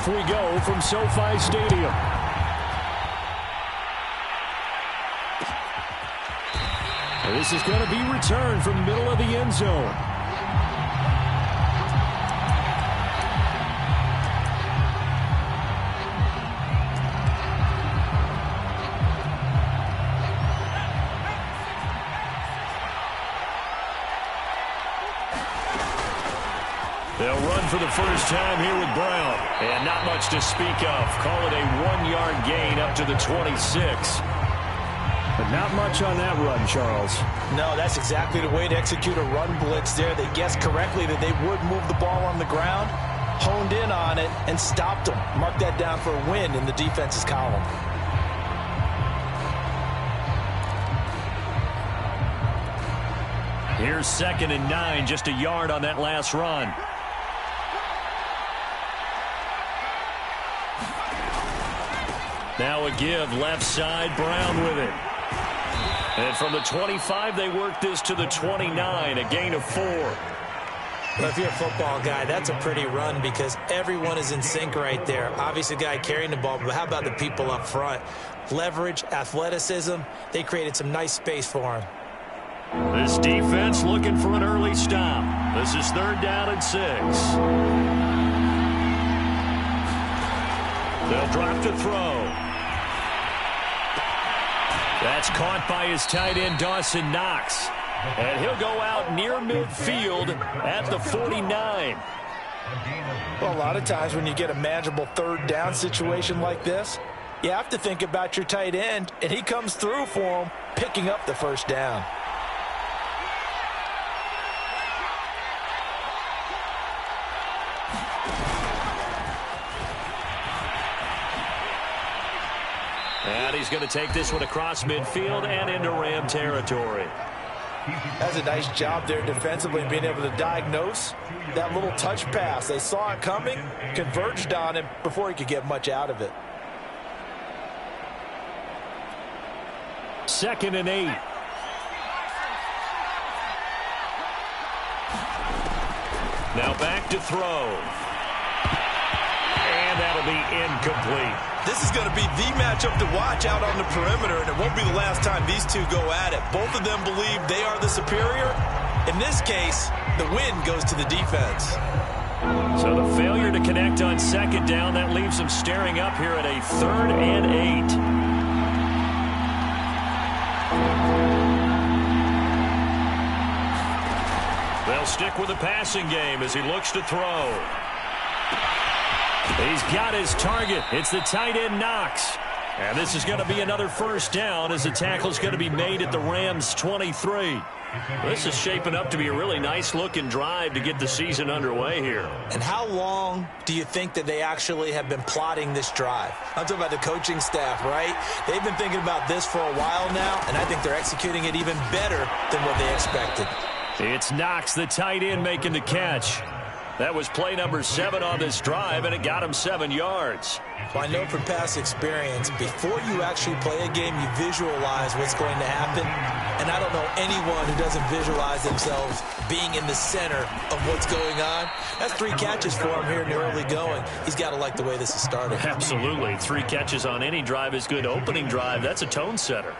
Off we go from SoFi Stadium. This is going to be returned from middle of the end zone. They'll run for the first time here with Brown. And not much to speak of. Call it a 1-yard gain up to the 26. But not much on that run, Charles. No, that's exactly the way to execute a run blitz there. They guessed correctly that they would move the ball on the ground, honed in on it, and stopped them. Mark that down for a win in the defense's column. Here's 2nd and 9, just a yard on that last run. Now a give, left side, Brown with it. And from the 25, they work this to the 29, a gain of 4. Well, if you're a football guy, that's a pretty run because everyone is in sync right there. Obviously, the guy carrying the ball, but how about the people up front? Leverage, athleticism, they created some nice space for him. This defense looking for an early stop. This is 3rd down and 6. They'll drop to throw. That's caught by his tight end, Dawson Knox. And he'll go out near midfield at the 49. Well, a lot of times when you get a manageable 3rd down situation like this, you have to think about your tight end, and he comes through for him, picking up the 1st down. And he's going to take this one across midfield and into Ram territory. That's a nice job there defensively, being able to diagnose that little touch pass. They saw it coming, converged on him before he could get much out of it. 2nd and 8. Now back to throw. And that'll be incomplete. This is going to be the matchup to watch out on the perimeter, and it won't be the last time these two go at it. Both of them believe they are the superior. In this case, the win goes to the defense. So the failure to connect on 2nd down, that leaves them staring up here at a 3rd and 8. They'll stick with the passing game as he looks to throw. He's got his target. It's the tight end, Knox. And this is going to be another 1st down as the tackle's going to be made at the Rams' 23. This is shaping up to be a really nice-looking drive to get the season underway here. And how long do you think that they actually have been plotting this drive? I'm talking about the coaching staff, right? They've been thinking about this for a while now, and I think they're executing it even better than what they expected. It's Knox, the tight end, making the catch. That was play number 7 on this drive, and it got him 7 yards. Well, I know from past experience, before you actually play a game, you visualize what's going to happen. And I don't know anyone who doesn't visualize themselves being in the center of what's going on. That's 3 catches for him here in the early going. He's got to like the way this is starting. Absolutely. 3 catches on any drive is good. Opening drive, that's a tone setter.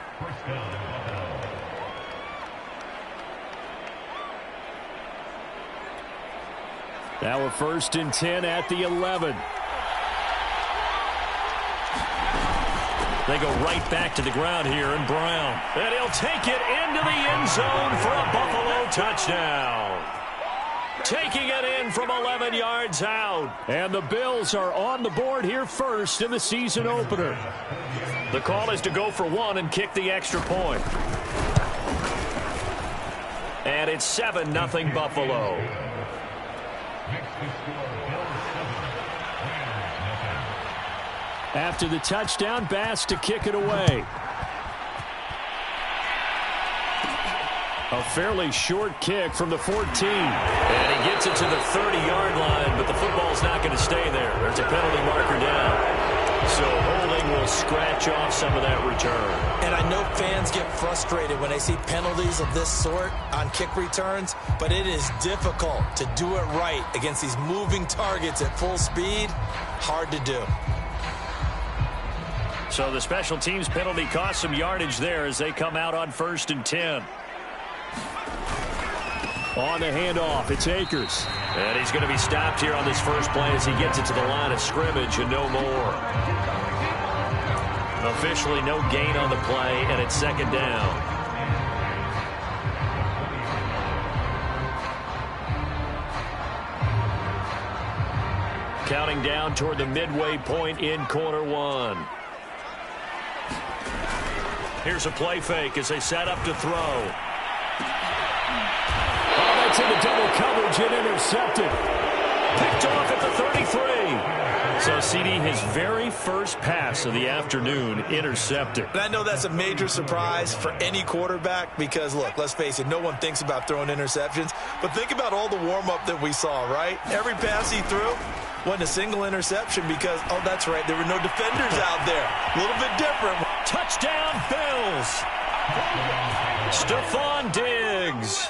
Now a 1st and 10 at the 11. They go right back to the ground here, and Brown. And he'll take it into the end zone for a Buffalo touchdown. Taking it in from 11 yards out. And the Bills are on the board here first in the season opener. The call is to go for 1 and kick the extra point. And it's 7-0 Buffalo. After the touchdown, Bass to kick it away. A fairly short kick from the 14. And he gets it to the 30-yard line, but the football's not going to stay there. There's a penalty marker down. So holding holding will scratch off some of that return. And I know fans get frustrated when they see penalties of this sort on kick returns, but it is difficult to do it right against these moving targets at full speed. Hard to do. So the special teams penalty cost some yardage there as they come out on 1st and 10. On the handoff, it's Akers. And he's going to be stopped here on this first play as he gets it to the line of scrimmage and no more. Officially no gain on the play, and it's 2nd down. Counting down toward the midway point in quarter 1. Here's a play fake as they set up to throw. It's in the double coverage and intercepted. Picked off at the 33. So, CD, his very first pass of the afternoon intercepted. And I know that's a major surprise for any quarterback because, look, let's face it, no one thinks about throwing interceptions. But think about all the warm-up that we saw, right? Every pass he threw wasn't a single interception because, oh, that's right, there were no defenders out there. A little bit different. Touchdown, Bills. Stephon Diggs.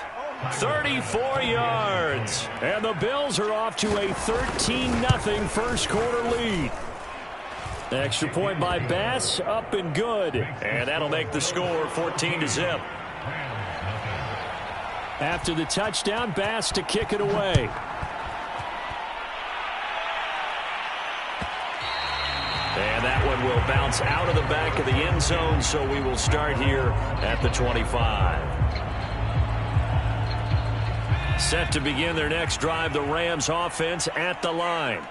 34 yards. And the Bills are off to a 13-0 first quarter lead. Extra point by Bass, up and good. And that'll make the score 14-0. After the touchdown, Bass to kick it away. And that one will bounce out of the back of the end zone, so we will start here at the 25. Set to begin their next drive, the Rams offense at the line.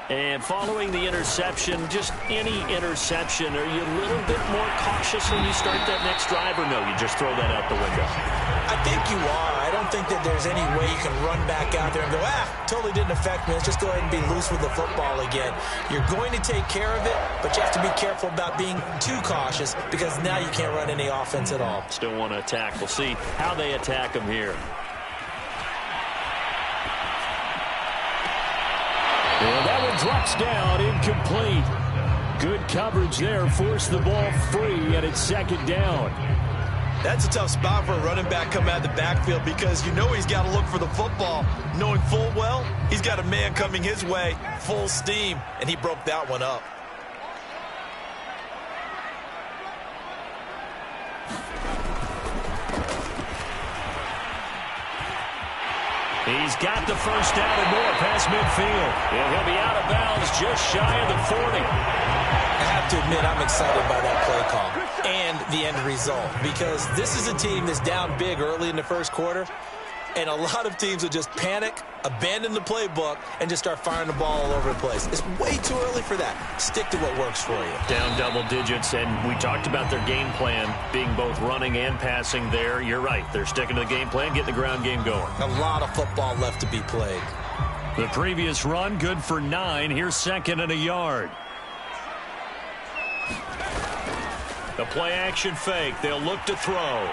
And following the interception, just any interception, are you a little bit more cautious when you start that next drive, or no, you just throw that out the window? I think you are. I don't think that there's any way you can run back out there and go, totally didn't affect me. Let's just go ahead and be loose with the football again. You're going to take care of it, but you have to be careful about being too cautious because now you can't run any offense at all. Still want to attack. We'll see how they attack them here. And that one drops down, incomplete. Good coverage there, forced the ball free, and it's 2nd down. That's a tough spot for a running back coming out of the backfield because you know he's got to look for the football, knowing full well he's got a man coming his way, full steam, and he broke that one up. He's got the first down and more past midfield. And he'll be out of bounds just shy of the 40. I have to admit I'm excited by that play call and the end result because this is a team that's down big early in the first quarter, and a lot of teams will just panic, abandon the playbook, and just start firing the ball all over the place. It's way too early for that. Stick to what works for you. Down double digits, and we talked about their game plan being both running and passing there. You're right. They're sticking to the game plan, getting the ground game going. A lot of football left to be played. The previous run, good for 9. Here's 2nd and a yard. The play action fake. They'll look to throw.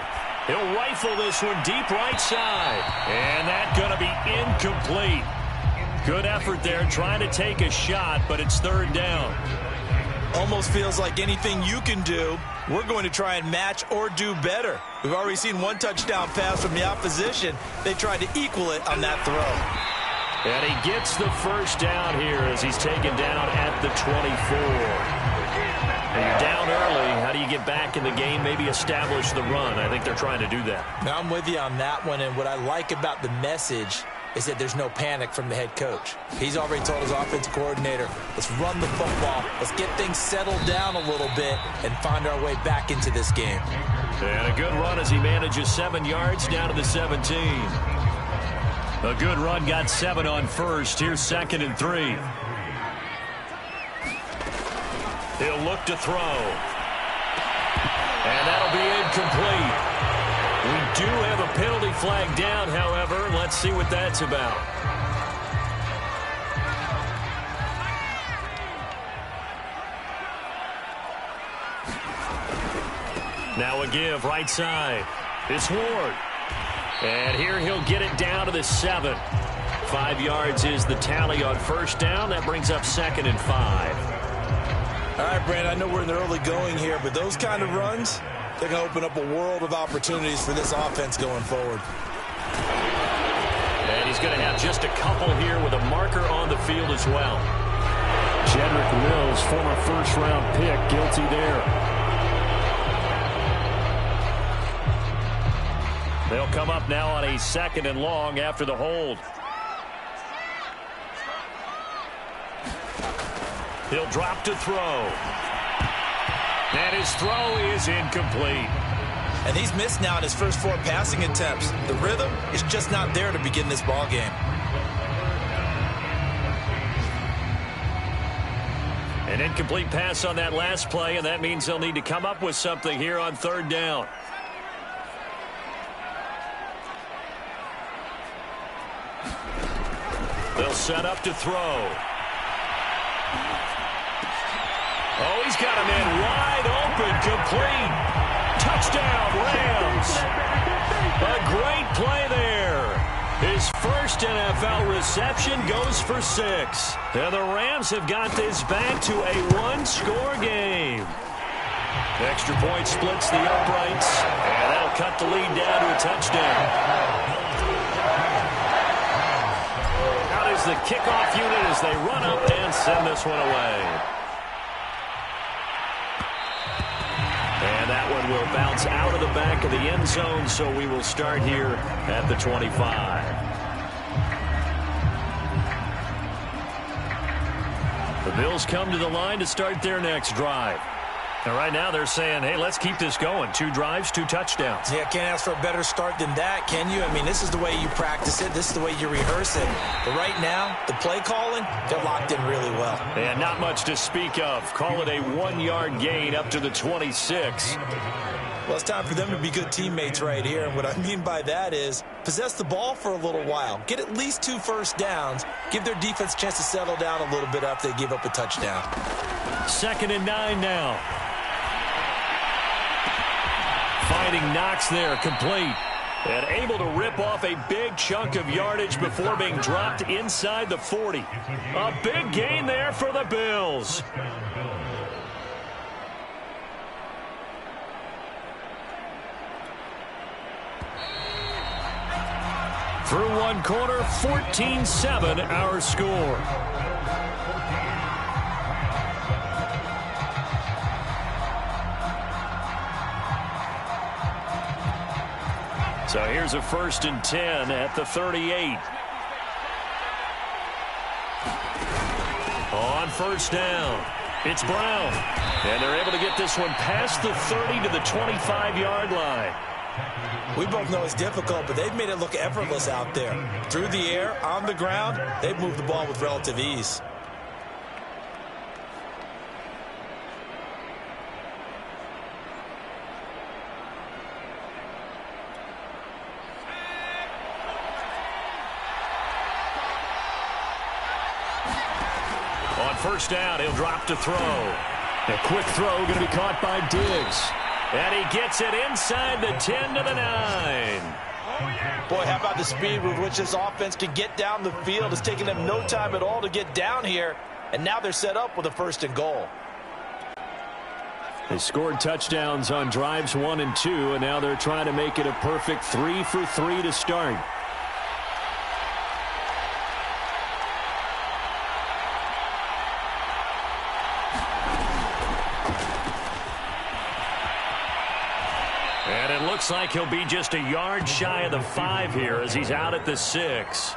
He'll rifle this one deep right side. And that's going to be incomplete. Good effort there trying to take a shot, but it's 3rd down. Almost feels like anything you can do, we're going to try and match or do better. We've already seen one touchdown pass from the opposition. They tried to equal it on that throw. And he gets the first down here as he's taken down at the 24. And you're down early. How do you get back in the game, maybe establish the run? I think they're trying to do that. Now, I'm with you on that one, and what I like about the message is that there's no panic from the head coach. He's already told his offensive coordinator, let's run the football, let's get things settled down a little bit and find our way back into this game. And a good run as he manages 7 yards down to the 17. A good run, got 7 on first. Here's 2nd and 3. He'll look to throw. And that'll be incomplete. We do have a penalty flag down, however. Let's see what that's about. Now a give right side. It's Ward. And here he'll get it down to the 7. 5 yards is the tally on first down. That brings up 2nd and 5. All right, Brandon, I know we're in the early going here, but those kind of runs, they're going to open up a world of opportunities for this offense going forward. And he's going to have just a couple here with a marker on the field as well. Jedrick Wills, former first-round pick, guilty there. They'll come up now on a 2nd and long after the hold. He'll drop to throw. And his throw is incomplete. And he's missed now in his first 4 passing attempts. The rhythm is just not there to begin this ball game. An incomplete pass on that last play, and that means they'll need to come up with something here on 3rd down. They'll set up to throw. Oh, he's got him in wide open, complete. Touchdown, Rams. A great play there. His first NFL reception goes for 6. And the Rams have got this back to a 1-score game. Extra point splits the uprights, and that'll cut the lead down to a touchdown. Out is the kickoff unit as they run up and send this one away. And that one will bounce out of the back of the end zone, so we will start here at the 25. The Bills come to the line to start their next drive. And right now they're saying, hey, let's keep this going. 2 drives, 2 touchdowns. Yeah, can't ask for a better start than that, can you? I mean, this is the way you practice it. This is the way you rehearse it. But right now, the play calling, they're locked in really well. And not much to speak of. Call it a 1-yard gain up to the 26. Well, it's time for them to be good teammates right here. And what I mean by that is possess the ball for a little while. Get at least 2 first downs. Give their defense a chance to settle down a little bit after they give up a touchdown. 2nd and 9 now. Finding Knox there, complete. And able to rip off a big chunk of yardage before being dropped inside the 40. A big gain there for the Bills. Through 1 quarter, 14-7 our score. So here's a 1st and 10 at the 38. On 1st down, it's Brown. And they're able to get this one past the 30 to the 25-yard line. We both know it's difficult, but they've made it look effortless out there. Through the air, on the ground, they've moved the ball with relative ease. On 1st down, he'll drop to throw. A quick throw going to be caught by Diggs. And he gets it inside the 10 to the 9. Boy, how about the speed with which this offense can get down the field? It's taking them no time at all to get down here. And now they're set up with a 1st and goal. They scored touchdowns on drives 1 and 2, and now they're trying to make it a perfect 3 for 3 to start. And it looks like he'll be just a yard shy of the 5 here as he's out at the 6.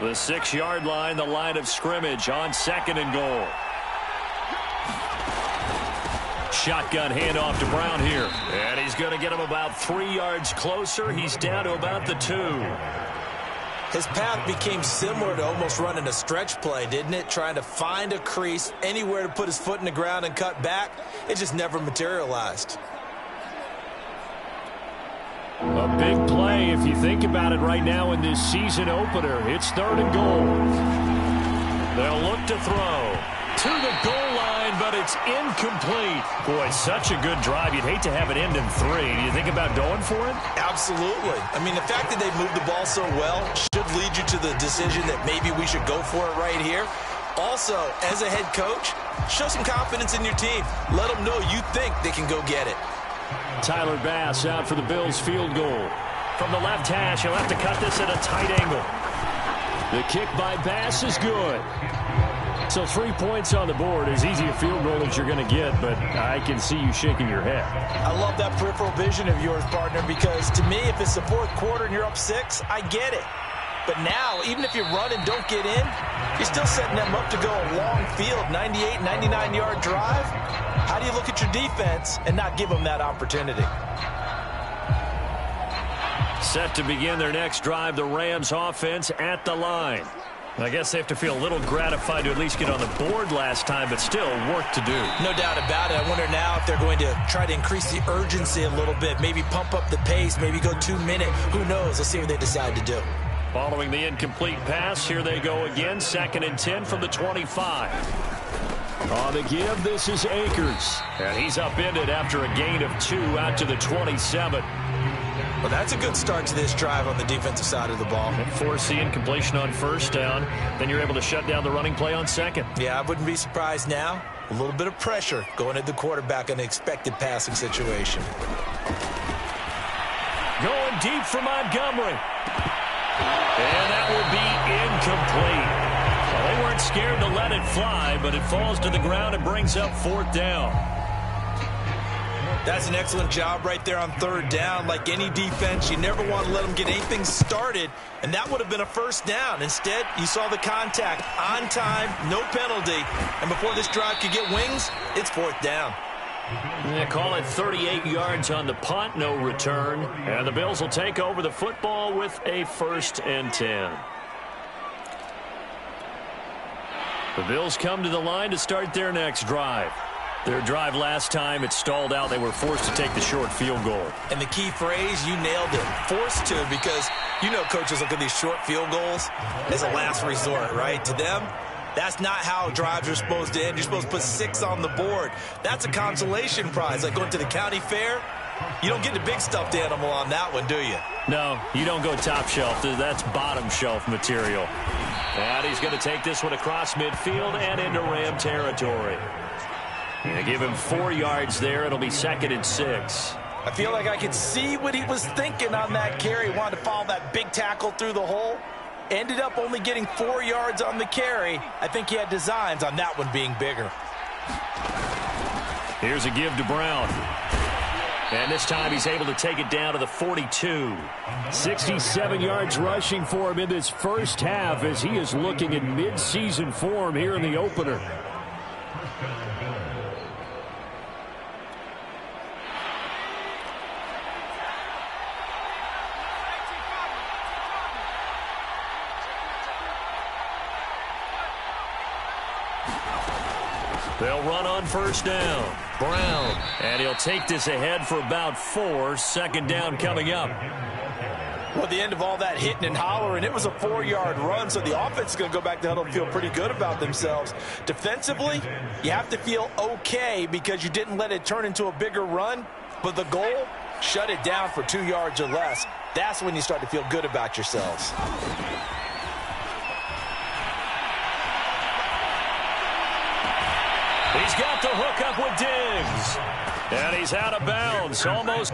The 6-yard line, the line of scrimmage on 2nd and goal. Shotgun handoff to Brown here. And he's going to get him about 3 yards closer. He's down to about the 2. His path became similar to almost running a stretch play, didn't it? Trying to find a crease, anywhere to put his foot in the ground and cut back. It just never materialized. A big play if you think about it right now in this season opener. It's 3rd and goal. They'll look to throw to the goal line, but it's incomplete. Boy, such a good drive. You'd hate to have it end in 3. Do you think about going for it? Absolutely. I mean, the fact that they moved the ball so well should of lead you to the decision that maybe we should go for it right here. Also, as a head coach, show some confidence in your team. Let them know you think they can go get it. Tyler Bass out for the Bills field goal. From the left hash, he'll have to cut this at a tight angle. The kick by Bass is good. So 3 points on the board, as easy a field goal as you're going to get, but I can see you shaking your head. I love that peripheral vision of yours, partner, because to me, if it's the fourth quarter and you're up 6, I get it. But now, even if you run and don't get in, you're still setting them up to go a long field, 98, 99-yard drive. How do you look at your defense and not give them that opportunity? Set to begin their next drive, the Rams offense at the line. I guess they have to feel a little gratified to at least get on the board last time, but still work to do. No doubt about it. I wonder now if they're going to try to increase the urgency a little bit, maybe pump up the pace, maybe go 2 minute. Who knows? Let's see what they decide to do. Following the incomplete pass, here they go again, 2nd and 10 from the 25. On the give, this is Akers. And he's upended after a gain of 2 out to the 27. Well, that's a good start to this drive on the defensive side of the ball. Force the incompletion on 1st down. Then you're able to shut down the running play on 2nd. Yeah, I wouldn't be surprised now. A little bit of pressure going at the quarterback in an expected passing situation. Going deep for Montgomery. And that will be incomplete. Well, they weren't scared to let it fly, but it falls to the ground and brings up 4th down. That's an excellent job right there on 3rd down. Like any defense, you never want to let them get anything started, and that would have been a 1st down. Instead, you saw the contact on time, no penalty, and before this drive could get wings, it's 4th down. They call it 38 yards on the punt, no return, and the Bills will take over the football with a 1st and 10. The Bills come to the line to start their next drive. Their drive last time, it stalled out. They were forced to take the short field goal. And the key phrase, you nailed it, forced to, because you know coaches look at these short field goals as a last resort, right? To them, that's not how drives are supposed to end. You're supposed to put 6 on the board. That's a consolation prize, like going to the county fair. You don't get the big stuffed animal on that one, do you? No, you don't go top shelf. That's bottom shelf material. And he's going to take this one across midfield and into Ram territory. They give him 4 yards there. It'll be 2nd and 6. I feel like I could see what he was thinking on that carry. He wanted to follow that big tackle through the hole. Ended up only getting 4 yards on the carry. I think he had designs on that one being bigger. Here's a give to Brown. And this time he's able to take it down to the 42. 67 yards rushing for him in this first half as he is looking in mid-season form here in the opener. They'll run on 1st down. Brown. And he'll take this ahead for about 4. 2nd down coming up. Well, at the end of all that hitting and hollering, it was a 4-yard run, so the offense is going to go back to huddle and feel pretty good about themselves. Defensively, you have to feel okay because you didn't let it turn into a bigger run, but the goal, shut it down for 2 yards or less. That's when you start to feel good about yourselves. He's got the hook up with Diggs. And he's out of bounds. Almost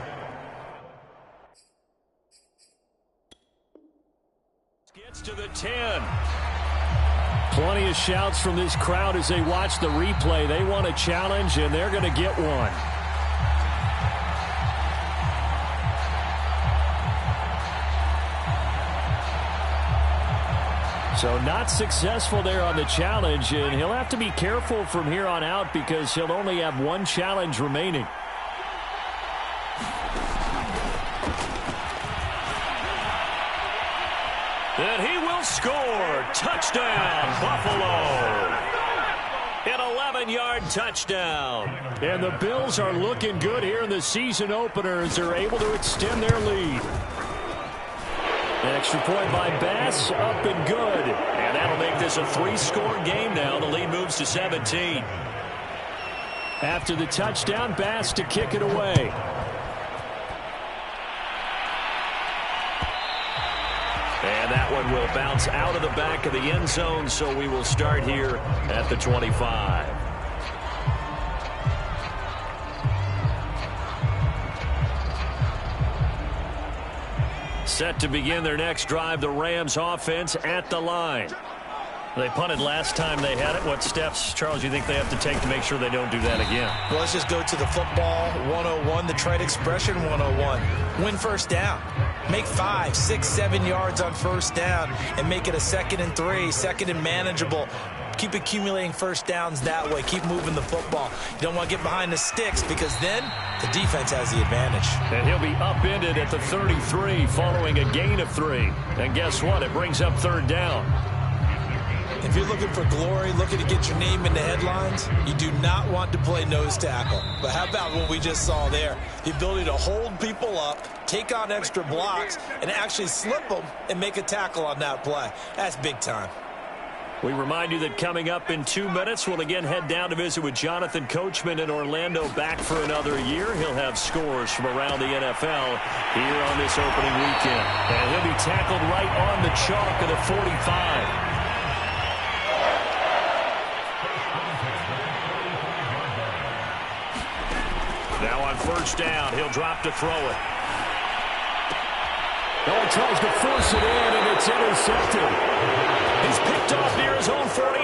gets to the 10. Plenty of shouts from this crowd as they watch the replay. They want a challenge, and they're going to get one. So not successful there on the challenge, and he'll have to be careful from here on out because he'll only have 1 challenge remaining. And he will score. Touchdown, Buffalo. An 11-yard touchdown. And the Bills are looking good here in the season opener as they're able to extend their lead. Extra point by Bass, up and good. And that'll make this a 3-score game now. The lead moves to 17. After the touchdown, Bass to kick it away. And that one will bounce out of the back of the end zone, so we will start here at the 25. Set to begin their next drive, the Rams offense at the line. They punted last time they had it. What steps, Charles, you think they have to take to make sure they don't do that again? Well, let's just go to the football 101, the trade expression 101. Win first down. Make 5, 6, 7 yards on first down and make it a 2nd and 3, 2nd and manageable. Keep accumulating first downs that way. Keep moving the football. You don't want to get behind the sticks because then the defense has the advantage. And he'll be upended at the 33 following a gain of 3. And guess what? It brings up 3rd down. If you're looking for glory, looking to get your name in the headlines, you do not want to play nose tackle. But how about what we just saw there? The ability to hold people up, take on extra blocks, and actually slip them and make a tackle on that play. That's big time. We remind you that coming up in 2 minutes, we'll again head down to visit with Jonathan Coachman in Orlando, back for another year. He'll have scores from around the NFL here on this opening weekend. And he'll be tackled right on the chalk of the 45. Now on first down, he'll drop to throw it. He tries to force it in, and it's intercepted. He's picked off near his own 48,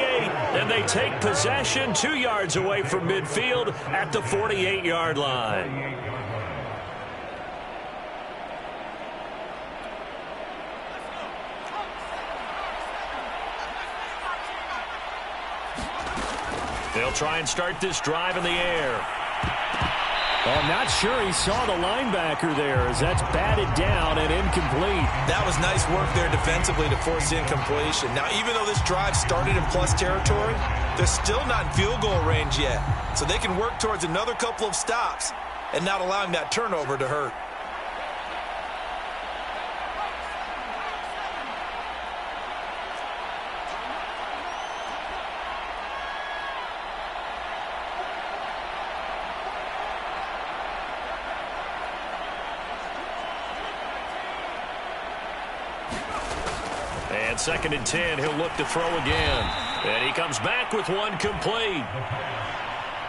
and they take possession 2 yards away from midfield at the 48-yard line. They'll try and start this drive in the air. Well, I'm not sure he saw the linebacker there as that's batted down and incomplete. That was nice work there defensively to force the incompletion. Now, even though this drive started in plus territory, they're still not in field goal range yet. So they can work towards another couple of stops and not allowing that turnover to hurt. And 2nd and 10, he'll look to throw again. And he comes back with one complete.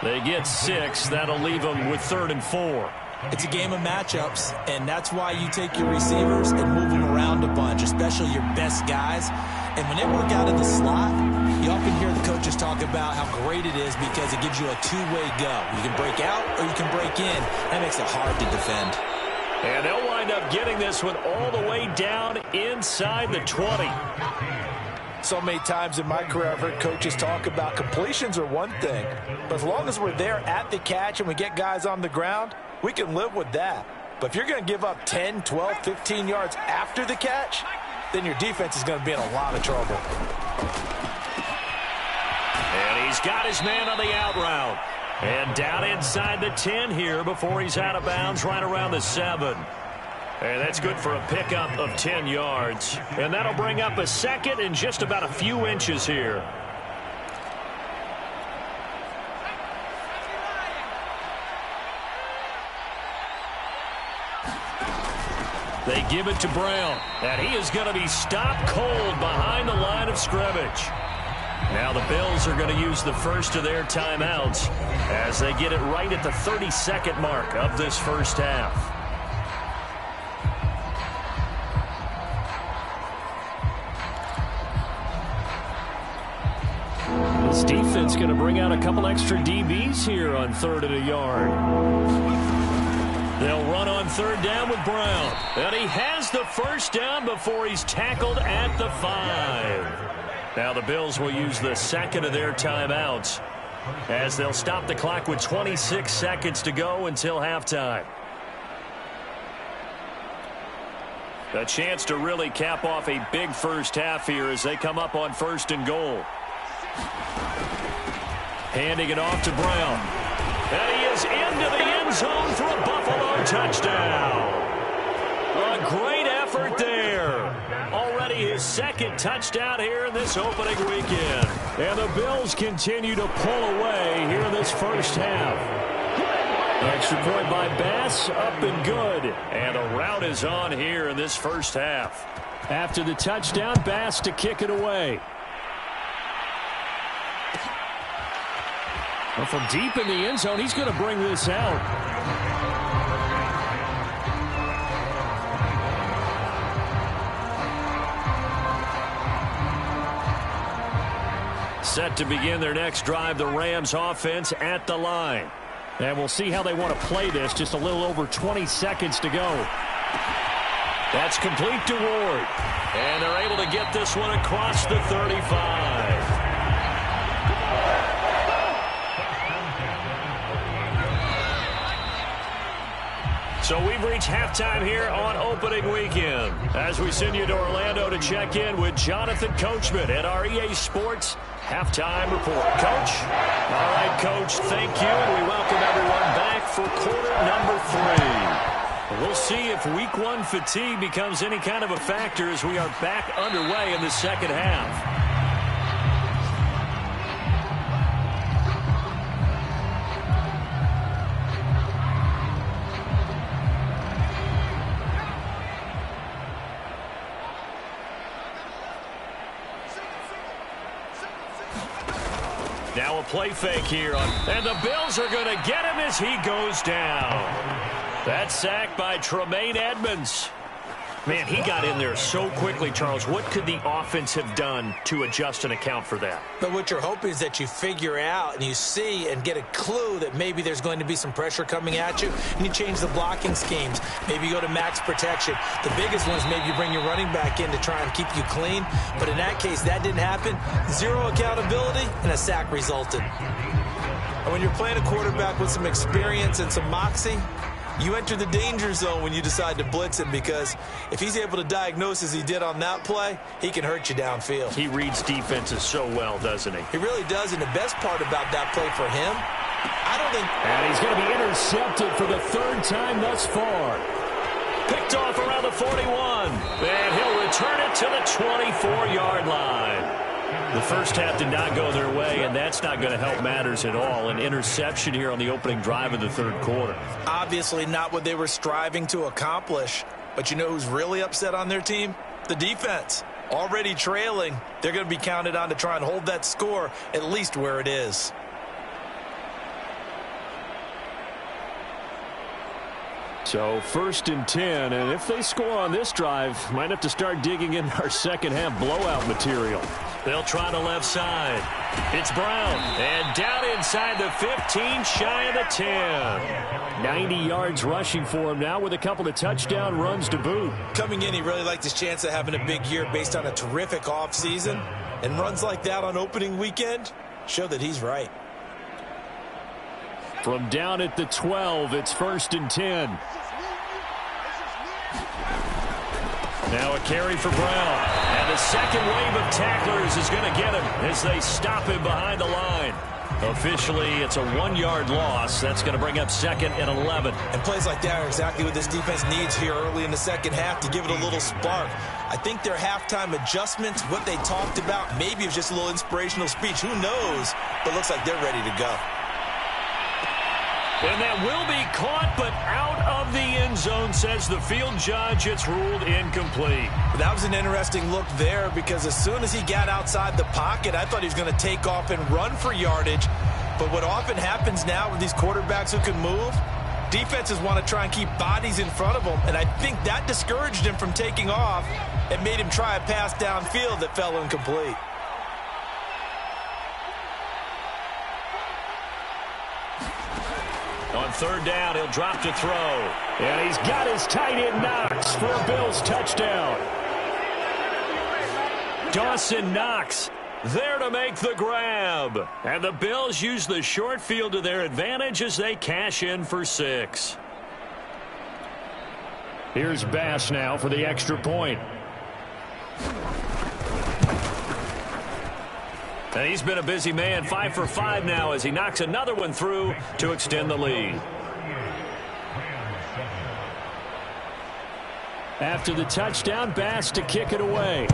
They get 6. That'll leave them with 3rd and 4. It's a game of matchups, and that's why you take your receivers and move them around a bunch, especially your best guys. And when they work out of the slot, you often hear the coaches talk about how great it is because it gives you a two-way go. You can break out or you can break in. That makes it hard to defend. And they'll wind up getting this one all the way down inside the 20. So many times in my career, I've heard coaches talk about completions are one thing, but as long as we're there at the catch and we get guys on the ground, we can live with that. But if you're going to give up 10, 12, 15 yards after the catch, then your defense is going to be in a lot of trouble. And he's got his man on the out route. And down inside the 10 here before he's out of bounds right around the 7. And that's good for a pickup of 10 yards. And that'll bring up a 2nd and just about a few inches here. They give it to Brown. And he is going to be stopped cold behind the line of scrimmage. Now the Bills are going to use the first of their timeouts as they get it right at the 32nd mark of this first half. This defense going to bring out a couple extra DBs here on 3rd and a yard. They'll run on 3rd down with Brown. And he has the first down before he's tackled at the 5. Now the Bills will use the 2nd of their timeouts as they'll stop the clock with 26 seconds to go until halftime. A chance to really cap off a big first half here as they come up on 1st and goal. Handing it off to Brown. And he is into the end zone for a Buffalo touchdown. A great effort there. Already his 2nd touchdown here in this opening weekend. And the Bills continue to pull away here in this first half. Extra point by Bass, up and good. And a rout is on here in this first half. After the touchdown, Bass to kick it away. Well, from deep in the end zone, he's going to bring this out. Set to begin their next drive, the Rams offense at the line. And we'll see how they want to play this. Just a little over 20 seconds to go. That's complete to Ward. And they're able to get this one across the 35. So we've reached halftime here on opening weekend as we send you to Orlando to check in with Jonathan Coachman at our EA Sports Halftime Report. Coach? All right, Coach, thank you, and we welcome everyone back for quarter number 3. We'll see if Week 1 fatigue becomes any kind of a factor as we are back underway in the second half. Now a play fake here, and the Bills are going to get him as he goes down. That sack by Tremaine Edmonds. Man, he got in there so quickly, Charles. What could the offense have done to adjust and account for that? But what you're hoping is that you figure out and you see and get a clue that maybe there's going to be some pressure coming at you, and you change the blocking schemes. Maybe you go to max protection. The biggest one is maybe you bring your running back in to try and keep you clean. But in that case, that didn't happen. Zero accountability, and a sack resulted. And when you're playing a quarterback with some experience and some moxie, you enter the danger zone when you decide to blitz him, because if he's able to diagnose as he did on that play, he can hurt you downfield. He reads defenses so well, doesn't he? He really does, and the best part about that play for him, I don't think... And he's going to be intercepted for the third time thus far. Picked off around the 41, and he'll return it to the 24-yard line. The first half did not go their way, and that's not going to help matters at all. An interception here on the opening drive of the third quarter. Obviously not what they were striving to accomplish. But you know who's really upset on their team? The defense. Already trailing. They're going to be counted on to try and hold that score at least where it is. So 1st and 10, and if they score on this drive, might have to start digging in our second half blowout material. They'll try the left side. It's Brown, and down inside the 15, shy of the 10. 90 yards rushing for him now with a couple of touchdown runs to boot. Coming in, he really liked his chance of having a big year based on a terrific offseason. And runs like that on opening weekend show that he's right. From down at the 12, it's 1st and 10. Now a carry for Brown. And the second wave of tacklers is going to get him as they stop him behind the line. Officially, it's a 1-yard loss. That's going to bring up 2nd and 11. And plays like that are exactly what this defense needs here early in the second half to give it a little spark. I think their halftime adjustments, what they talked about, maybe it was just a little inspirational speech. Who knows? But looks like they're ready to go. And that will be caught, but out of the end zone, says the field judge. It's ruled incomplete. That was an interesting look there, because as soon as he got outside the pocket, I thought he was going to take off and run for yardage. But what often happens now with these quarterbacks who can move, defenses want to try and keep bodies in front of them. And I think that discouraged him from taking off and made him try a pass downfield that fell incomplete. On 3rd down, he'll drop to throw. And he's got his tight end Knox for a Bills touchdown. Dawson Knox there to make the grab. And the Bills use the short field to their advantage as they cash in for 6. Here's Bass now for the extra point. And he's been a busy man, 5 for 5 now as he knocks another one through to extend the lead. After the touchdown, Bass to kick it away.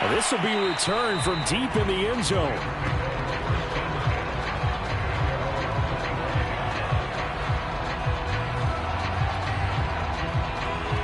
Well, this will be returned from deep in the end zone.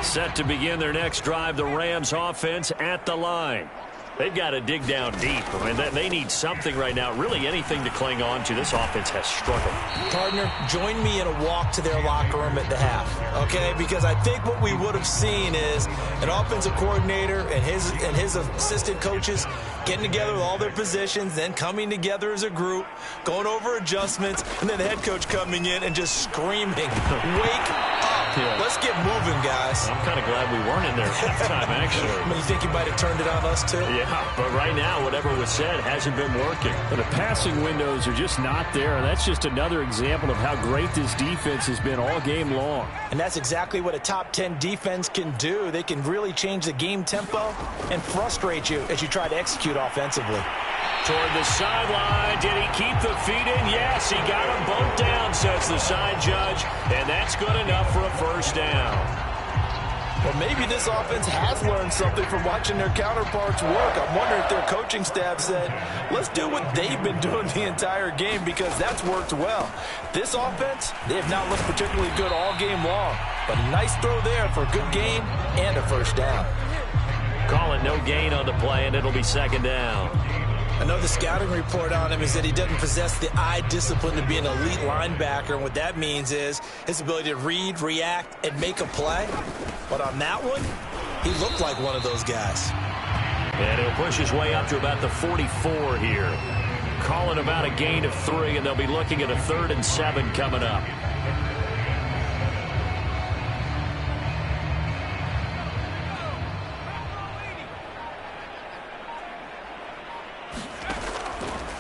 Set to begin their next drive, the Rams offense at the line. They've got to dig down deep. I mean, they need something right now, really anything to cling on to. This offense has struggled. Partner, join me in a walk to their locker room at the half, okay? Because I think what we would have seen is an offensive coordinator and his assistant coaches getting together with all their positions, then coming together as a group, going over adjustments, and then the head coach coming in and just screaming, wake up. Yeah. Let's get moving, guys. I'm kind of glad we weren't in there at halftime, actually. I mean, you think he might have turned it on us, too? Yeah, but right now, whatever was said hasn't been working. The passing windows are just not there. That's just another example of how great this defense has been all game long. And that's exactly what a top 10 defense can do. They can really change the game tempo and frustrate you as you try to execute offensively. Toward the sideline. Did he keep the feet in? Yes, he got them both down, says the side judge. And that's good enough for a first down. Well, maybe this offense has learned something from watching their counterparts work. I'm wondering if their coaching staff said, let's do what they've been doing the entire game, because that's worked well. This offense, they have not looked particularly good all game long. But a nice throw there for a good gain and a first down. Call it no gain on the play, and it'll be second down. I know the scouting report on him is that he doesn't possess the eye discipline to be an elite linebacker. And what that means is his ability to read, react, and make a play. But on that one, he looked like one of those guys. And he'll push his way up to about the 44 here. Calling about a gain of 3, and they'll be looking at a 3rd and 7 coming up.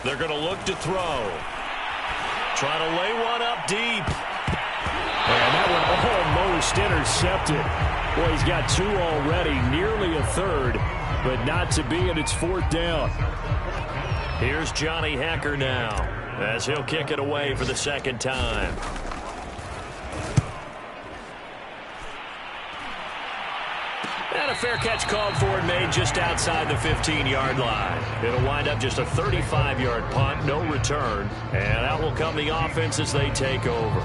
They're going to look to throw. Try to lay one up deep. And that one almost intercepted. Boy, he's got 2 already, nearly a 3rd, but not to be, and it's 4th down. Here's Johnny Hacker now, as he'll kick it away for the 2nd time. And a fair catch called for and made just outside the 15-yard line. It'll wind up just a 35-yard punt, no return. And out will come the offense as they take over.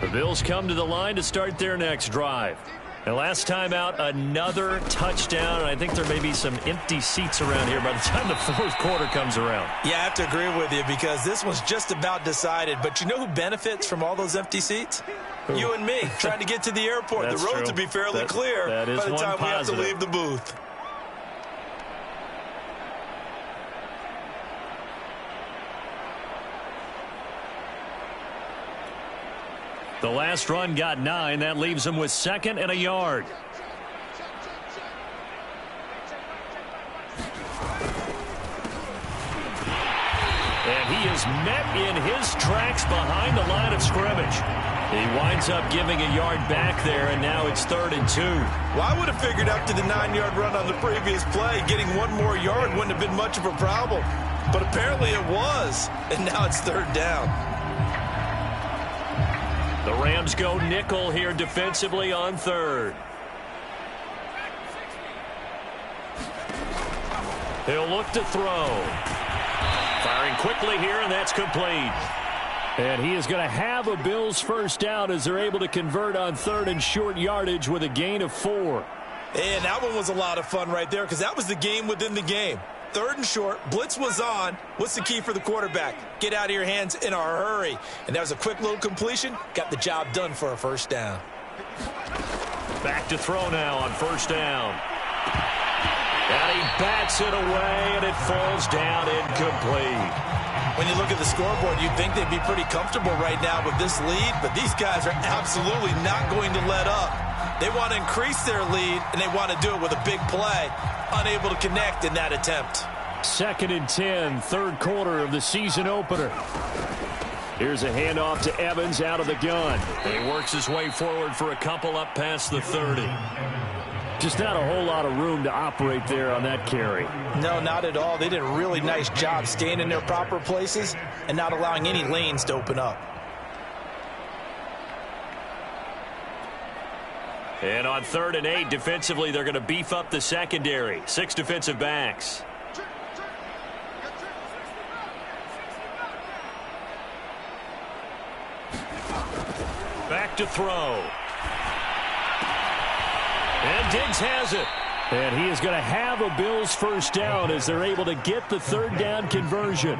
The Bills come to the line to start their next drive. And last time out, another touchdown. And I think there may be some empty seats around here by the time the 4th quarter comes around. Yeah, I have to agree with you, because this one's just about decided. But you know who benefits from all those empty seats? Who? You and me, trying to get to the airport. The roads will be fairly clear by the time we have to leave the booth. The last run got 9. That leaves him with 2nd and a yard. And he is met in his tracks behind the line of scrimmage. He winds up giving a yard back there, and now it's 3rd and 2. Well, I would have figured after the 9-yard run on the previous play, getting 1 more yard wouldn't have been much of a problem. But apparently it was, and now it's 3rd down. The Rams go nickel here defensively on 3rd. He'll look to throw. Firing quickly here, and that's complete. And he is going to have a Bills first down as they're able to convert on 3rd and short yardage with a gain of 4. And that one was a lot of fun right there, because that was the game within the game. 3rd and short, blitz was on. What's the key for the quarterback? Get out of your hands in a hurry. And that was a quick little completion. Got the job done for a first down. Back to throw now on 1st down. And he bats it away, and it falls down incomplete. When you look at the scoreboard, you'd think they'd be pretty comfortable right now with this lead, but these guys are absolutely not going to let up. They want to increase their lead, and they want to do it with a big play. Unable to connect in that attempt. 2nd and 10, 3rd quarter of the season opener. Here's a handoff to Evans out of the gun. He works his way forward for a couple up past the 30. Just not a whole lot of room to operate there on that carry. No, not at all. They did a really nice job staying in their proper places and not allowing any lanes to open up. And on 3rd and 8, defensively, they're going to beef up the secondary. 6 defensive backs. to throw. And Diggs has it. And he is going to have a Bills first down as they're able to get the third down conversion.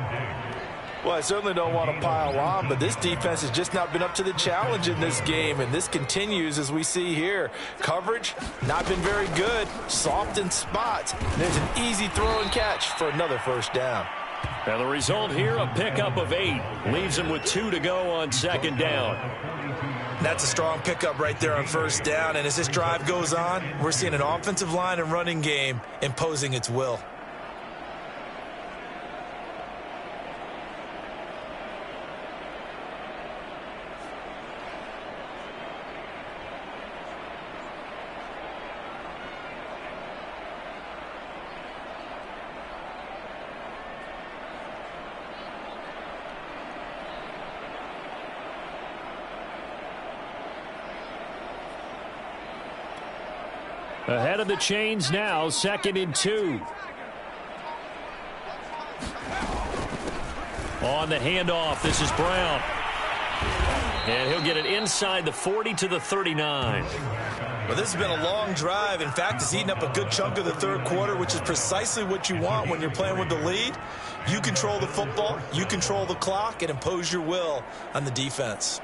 Well, I certainly don't want to pile on, but this defense has just not been up to the challenge in this game, and this continues as we see here. Coverage, not been very good, soft in spots. There's an easy throw and catch for another first down. And the result here, a pickup of 8. Leaves him with 2 to go on second down. That's a strong pickup right there on first down, and as this drive goes on, we're seeing an offensive line and running game imposing its will. Ahead of the chains now, 2nd and 2. On the handoff, this is Brown. And he'll get it inside the 40 to the 39. Well, this has been a long drive. In fact, it's eaten up a good chunk of the third quarter, which is precisely what you want when you're playing with the lead. You control the football, you control the clock, and impose your will on the defense.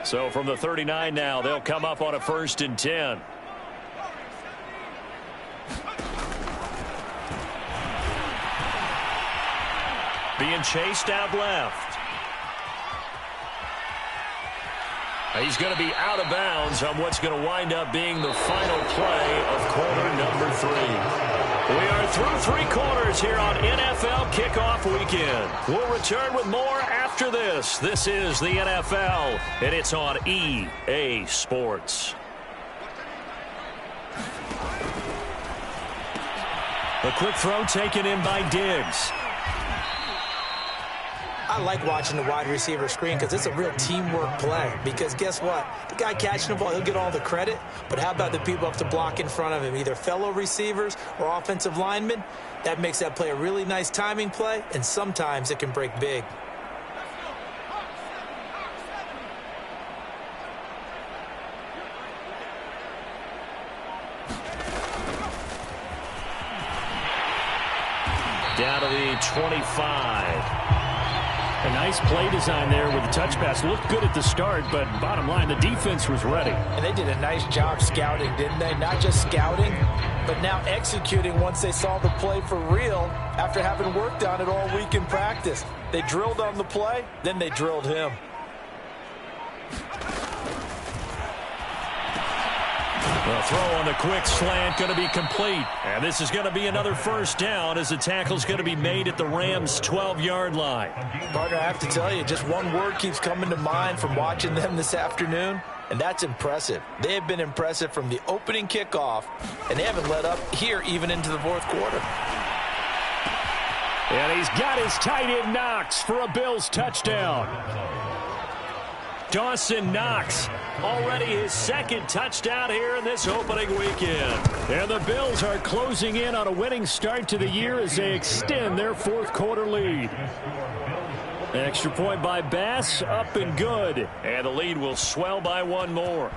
So from the 39 now, they'll come up on a 1st and 10. Being chased out left. He's going to be out of bounds on what's going to wind up being the final play of quarter number 3. We are through 3 quarters here on NFL Kickoff Weekend. We'll return with more after this. This is the NFL, and it's on EA Sports. A quick throw taken in by Diggs. I like watching the wide receiver screen because it's a real teamwork play. Because guess what? The guy catching the ball, he'll get all the credit. But how about the people up to block in front of him, either fellow receivers or offensive linemen? That makes that play a really nice timing play, and sometimes it can break big. Down to the 25. A nice play design there with the touch pass. Looked good at the start, but bottom line, the defense was ready. And they did a nice job scouting, didn't they? Not just scouting, but now executing once they saw the play for real after having worked on it all week in practice. They drilled on the play, then they drilled him. The throw on the quick slant going to be complete. And this is going to be another first down as the tackle's going to be made at the Rams' 12-yard line. Partner, I have to tell you, just one word keeps coming to mind from watching them this afternoon, and that's impressive. They have been impressive from the opening kickoff, and they haven't let up here even into the fourth quarter. And he's got his tight end Knox for a Bills touchdown. Dawson Knox, already his 2nd touchdown here in this opening weekend. And the Bills are closing in on a winning start to the year as they extend their 4th quarter lead. Extra point by Bass, up and good. And the lead will swell by 1 more.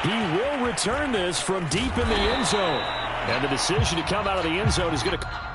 He will return this from deep in the end zone. And the decision to come out of the end zone is going to...